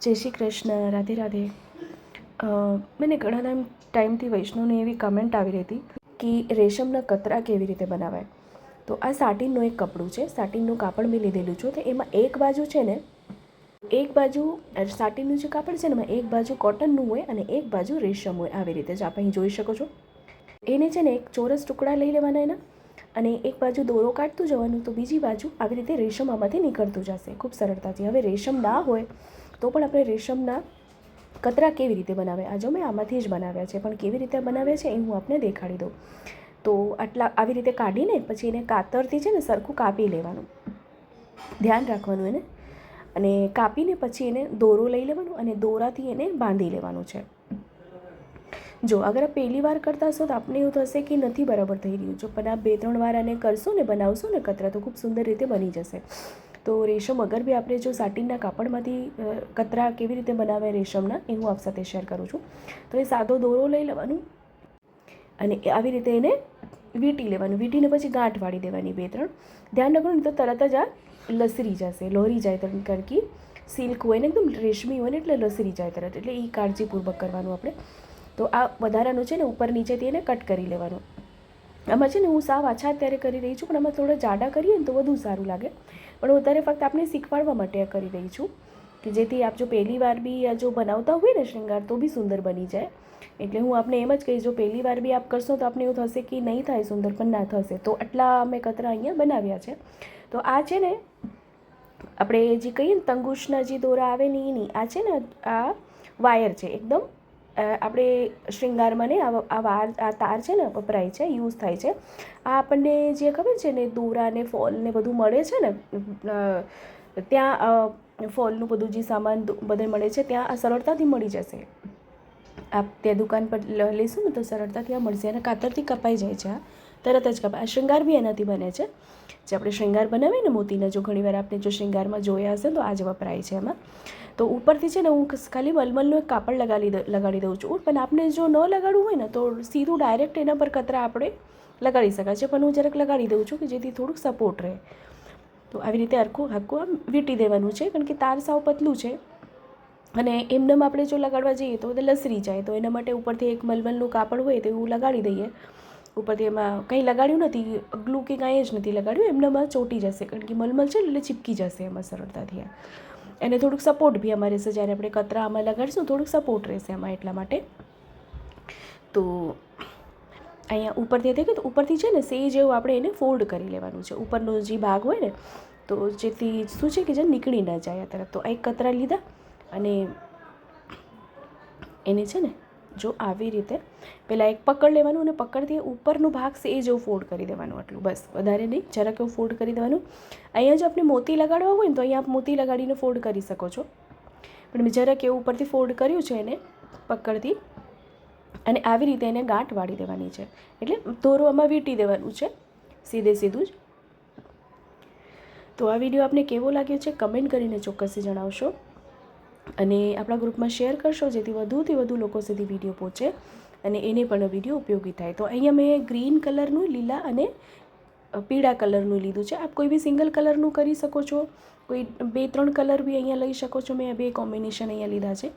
જય શ્રી કૃષ્ણ, રાધે રાધે. મને ઘણા ટાઈમથી વૈષ્ણવની એવી કમેન્ટ આવી રહી હતી કે રેશમના કતરા કેવી રીતે બનાવાય. તો આ સાટીનનું એક કપડું છે, સાટીનનું કાપડ મેં લીધેલું છું. તો એમાં એક બાજુ છે ને, એક બાજુ સાટીનનું જે કાપડ છે ને એમાં એક બાજુ કોટનનું હોય અને એક બાજુ રેશમ હોય. આવી રીતે જ આપ અહીં જોઈ શકો છો. એને છે ને એક ચોરસ ટુકડા લઈ લેવાના એના, અને એક બાજુ દોરો કાઢતું જવાનું, તો બીજી બાજુ આવી રીતે રેશમ આમાંથી નીકળતું જશે ખૂબ સરળતાથી. હવે રેશમ ના હોય તો પણ આપણે રેશમના કતરા કેવી રીતે બનાવે, આ જો મેં આમાંથી જ બનાવ્યા છે, પણ કેવી રીતે બનાવ્યા છે એ હું આપને દેખાડી દઉં. તો આટલા આવી રીતે કાઢીને પછી એને કાતરથી છે ને સરખું કાપી લેવાનું, ધ્યાન રાખવાનું એને. અને કાપીને પછી એને દોરો લઈ લેવાનો અને દોરાથી એને બાંધી લેવાનું છે. જો અગર આપ પહેલી વાર કરતા હશો તો આપને એવું થશે કે નથી બરાબર થઈ રહ્યું. જો પણ આપ 2-3 વાર આને કરશો ને, બનાવશો ને કતરા, તો ખૂબ સુંદર રીતે બની જશે. તો રેશમ અગર બી આપણે જો સાટીનના કાપડમાંથી કતરા કેવી રીતે બનાવે રેશમના, એ હું આપ સાથે શેર કરું છું. તો એ સાદો દોરો લઈ લેવાનું અને આવી રીતે એને વીંટી લેવાનું. વીંટીને પછી ગાંઠ વાળી દેવાની 2-3. ધ્યાન રાખવાનું તો તરત જ આ લસરી જશે, લોહરી જાય. કારણ કે સિલ્ક હોય ને એકદમ રેશમી હોય ને એટલે લસરી જાય તરત, એટલે એ કાળજીપૂર્વક કરવાનું આપણે. તો આ વધારાનું છે ને ઉપર નીચેથી એને કટ કરી લેવાનું. આમાં છે ને હું સાવ આછા અત્યારે કરી રહી છું, પણ આમાં થોડા જાડા કરીએ ને તો વધુ સારું લાગે. પણ હું અત્યારે ફક્ત આપને શીખવાડવા માટે આ કરી રહી છું, કે જેથી આપ જો પહેલી વાર બી આ જો બનાવતા હોય ને શૃંગાર, તો બી સુંદર બની જાય. એટલે હું આપને એમ જ કહીશ, જો પહેલી વાર બી આપ કરશો તો આપને એવું થશે કે નહીં થાય સુંદર, પણ ના થશે. તો આટલા અમે કતરા અહીંયા બનાવ્યા છે. તો આ છે ને આપણે જે કહીએ ને તંગુશના જે દોરા આવે ને એની આ છે ને, આ વાયર છે એકદમ. આપણે શૃંગારમાં ને આ તાર છે ને વપરાય છે, યુઝ થાય છે. આ આપણને જે ખબર છે ને દોરા ને ફોલ ને બધું મળે છે ને ત્યાં, ફોલનું બધું જે સામાન બધે મળે છે ત્યાં આ સરળતાથી મળી જશે. આપ ત્યાં દુકાન પર લેશું ને તો સરળતાથી આ મળશે. અને કાતરથી કપાઈ જાય છે, આ તરત જ કપાય. આ શૃંગાર બી એનાથી બને છે, જે આપણે શૃંગાર બનાવીએ ને મોતીના. જો ઘણીવાર આપણે જો શૃંગારમાં જોયા હશે તો આ જ વપરાય છે એમાં. તો ઉપરથી છે ને હું ખાલી મલમલનું એક કાપડ લગાડી દઉં છું. પણ આપણે જો ન લગાડવું હોય ને તો સીધું ડાયરેક્ટ એના પર કતરા આપણે લગાડી શકાય છે, પણ હું જરાક લગાડી દઉં છું કે જેથી થોડુંક સપોર્ટ રહે. તો આવી રીતે હરખું આમ વીંટી દેવાનું છે, કારણ કે તાર સાવ પતલું છે અને એમનેમ આપણે જો લગાડવા જઈએ તો લસરી જાય. તો એના માટે ઉપરથી એક મલમલનું કાપડ હોય તો એવું લગાડી દઈએ ઉપરથી. એમાં કંઈ લગાડ્યું નથી, ગ્લુ કે કાંઈ જ નથી લગાડ્યું, એમનેમાં ચોંટી જશે, કારણ કે મલમલ છે એટલે ચીપકી જશે એમાં સરળતાથી. એને થોડુંક સપોર્ટ બી અમારે રહેશે, જ્યારે આપણે કતરા આમાં લગાડીશું થોડુંક સપોર્ટ રહેશે એમાં, એટલા માટે. તો અહીંયા ઉપરથી દેખો તો ઉપરથી છે ને સેજ જેવું આપણે એને ફોલ્ડ કરી લેવાનું છે, ઉપરનો જે ભાગ હોય ને, તો જેથી શું છે કે જે નીકળી ન જાય આ તરફ. તો એક કતરા લીધા અને એને છે ને જો આવી રીતે પહેલાં એક પકડ લેવાનું અને પકડથી ઉપરનો ભાગ સેજ જેવું ફોલ્ડ કરી દેવાનું, આટલું બસ, વધારે નહીં, જરાક એવું ફોલ્ડ કરી દેવાનું. અહીંયા જો આપણે મોતી લગાડવા હોય ને તો અહીંયા આપ મોતી લગાડીને ફોલ્ડ કરી શકો છો, પણ મેં જરાક એવું ઉપરથી ફોલ્ડ કર્યું છે એને પકડથી. અને આવી રીતે એને ગાંઠ વાળી દેવાની છે, એટલે દોરો આમાં વીંટી દેવાનું છે સીધું જ. તો આ વિડીયો આપને કેવો લાગ્યો છે કમેન્ટ કરીને ચોક્કસથી જણાવશો, અને આપણા ગ્રુપમાં શેર કરશો, જેથી વધુથી વધુ લોકો સુધી વિડીયો પહોંચે અને એને પણ વિડીયો ઉપયોગી થાય. તો અહીંયા મેં ગ્રીન કલરનું, લીલા અને પીળા કલરનું લીધું છે. આપ કોઈ બી સિંગલ કલરનું કરી શકો છો, કોઈ 2-3 કલર બી અહીંયા લઈ શકો છો. મેં 2 કોમ્બિનેશન અહીંયા લીધા છે.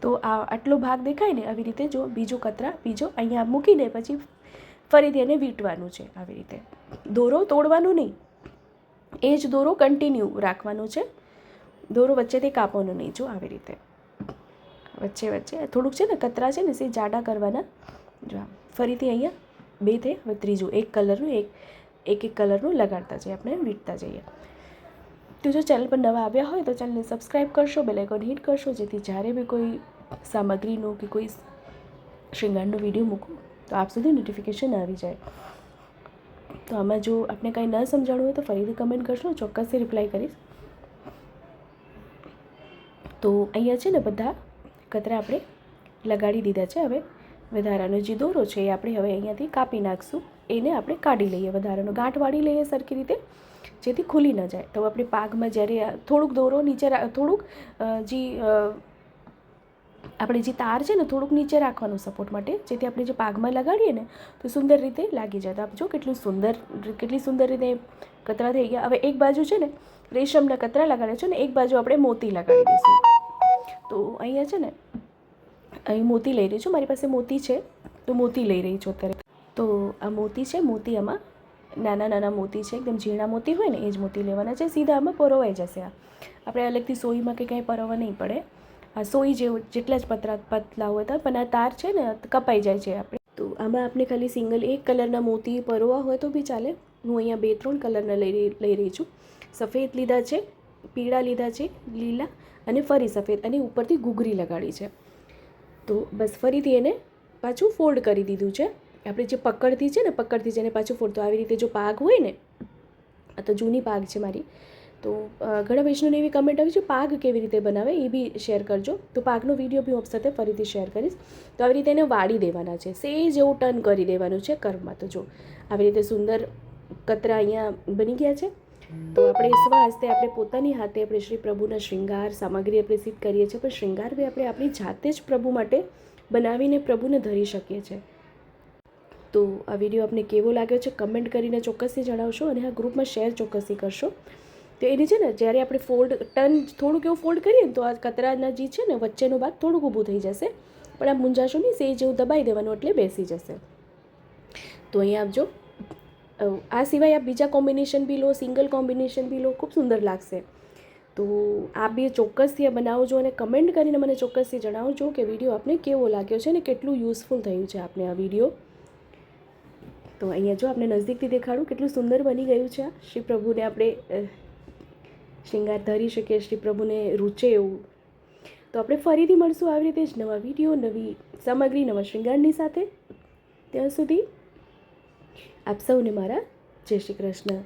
તો આ આટલો ભાગ દેખાય ને આવી રીતે, જો બીજો કતરા બીજો અહીંયા મૂકીને પછી ફરીથી એને વીંટવાનું છે આવી રીતે. દોરો તોડવાનું નહીં, એ જ દોરો કન્ટિન્યુ રાખવાનું છે, દોરો વચ્ચેથી કાપવાનો નહીં. જો આવી રીતે વચ્ચે થોડુંક છે ને કતરા છે ને સે જાડા કરવાના. જો ફરીથી અહીંયા 2 થઈ, હવે ત્રીજું એક કલરનું એક કલરનું લગાડતા જઈએ, આપણે વીંટતા જઈએ. તો જો ચેનલ પર નવા આવ્યા હોય તો ચેનલને સબસ્ક્રાઈબ કરશો, બેલ આઇકોન હિટ કરશો, જેથી જ્યારે બી કોઈ સામગ્રીનો કે કોઈ શૃંગારનો વિડીયો મૂકું તો આપ સુધી નોટિફિકેશન આવી જાય. તો આમાં જો આપણે કાંઈ ન સમજાણું હોય તો ફરીથી કમેન્ટ કરશો, ચોક્કસથી રિપ્લાય કરીશ. તો અહીંયા છે ને બધા કતરા આપણે લગાડી દીધા છે. હવે વધારાનો જે દોરો છે એ આપણે હવે અહીંયાથી કાપી નાખશું, એને આપણે કાઢી લઈએ, વધારાનો ગાંઠ વાળી લઈએ સરખી રીતે, જેથી ખુલી ન જાય. તો આપણે પાકમાં જ્યારે થોડુંક દોરો નીચે, થોડુંક જે આપણે જે તાર છે ને થોડુંક નીચે રાખવાનું સપોર્ટ માટે, જેથી આપણે જે પાકમાં લગાડીએ ને તો સુંદર રીતે લાગી જાય. તો આપ જો કેટલી સુંદર રીતે કતરા થઈ ગયા. હવે એક બાજુ છે ને રેશમના કતરા લગાડે છે ને એક બાજુ આપણે મોતી લગાડી દઈશું. અહીંયા છે ને અહીં મોતી લઈ રહી છું, મારી પાસે મોતી છે તો મોતી લઈ રહી છું અત્યારે. તો આ મોતી છે, મોતી આમાં નાના નાના મોતી છે, એકદમ ઝીણા મોતી હોય ને એ જ મોતી લેવાના છે. સીધા આમાં પરોવાઈ જશે. આપણે અલગથી સોઈમાં કે કંઈ પરોવા નહીં પડે. આ સોઈ જેવું જેટલા જ પતલા હોય તો, પણ આ તાર છે ને કપાઈ જાય છે આપણે. તો આમાં આપણે ખાલી સિંગલ એક કલરના મોતી પરોવા હોય તો બી ચાલે. હું અહીંયા 2-3 કલરના લઈ રહી છું. સફેદ લીધા છે, પીળા લીધા છે, લીલા અને ફરી સફેદ, અને ઉપરથી ઘૂઘરી લગાડી છે. તો બસ ફરીથી એને પાછું ફોલ્ડ કરી દીધું છે. આપણે જે પકડથી છે ને, પકડથી જેને પાછું ફોલ્ડ, તો આવી રીતે જો પાગ હોય ને, આ તો જૂની પાગ છે મારી, તો ઘણા વૈષ્ણવને એવી કમેન્ટ આવી છે પાગ કેવી રીતે બનાવે એ બી શેર કરજો. તો પાગનો વિડીયો બી હું સાથે ફરીથી શેર કરીશ. તો આવી રીતે એને વાળી દેવાના છે, સેજ એવું ટર્ન કરી દેવાનું છે કર્વમાં. તો જો આવી રીતે સુંદર કતરા અહીંયા બની ગયા છે. તો આપણે સ્વહસ્તે આપણે પોતાની હાથે આપણે શ્રી પ્રભુના શૃંગાર સામગ્રી આપણે સિદ્ધ કરીએ છીએ, પણ શૃંગાર બી આપણે આપણી જાતે જ પ્રભુ માટે બનાવીને પ્રભુને ધરી શકીએ છીએ. તો આ વિડીયો આપને કેવો લાગ્યો છે કમેન્ટ કરીને ચોક્કસથી જણાવશો, અને આ ગ્રુપમાં શેર ચોક્કસથી કરશો. તો એની છે ને જ્યારે આપણે ફોલ્ડ ટર્ન થોડુંક એવું ફોલ્ડ કરીએ ને, તો આ કતરાના જે છે ને વચ્ચેનો ભાગ થોડુંક ઊભું થઈ જશે, પણ આ મૂંઝાશો નહીં, સેજ જેવું દબાઈ દેવાનું એટલે બેસી જશે. તો અહીંયા આપજો. આ સિવાય આ બીજા કોમ્બિનેશન બી લો, સિંગલ કોમ્બિનેશન બી લો, ખૂબ સુંદર લાગશે. તો આ બી ચોક્કસથી આ બનાવજો અને કમેન્ટ કરીને મને ચોક્કસથી જણાવજો કે વિડીયો આપને કેવો લાગ્યો છે ને કેટલું યુઝફુલ થયું છે આપને આ વિડીયો. તો અહીંયા જો આપણે નજીકથી દેખાડું કેટલું સુંદર બની ગયું છે. આ શ્રી પ્રભુને આપણે શૃંગાર ધરી શકીએ, શ્રી પ્રભુને રૂચે એવું. તો આપણે ફરીથી મળશું આવી રીતે જ નવા વિડીયો, નવી સામગ્રી, નવા શૃંગારની સાથે. ત્યાં સુધી આપ સૌને મારા જય શ્રી કૃષ્ણ.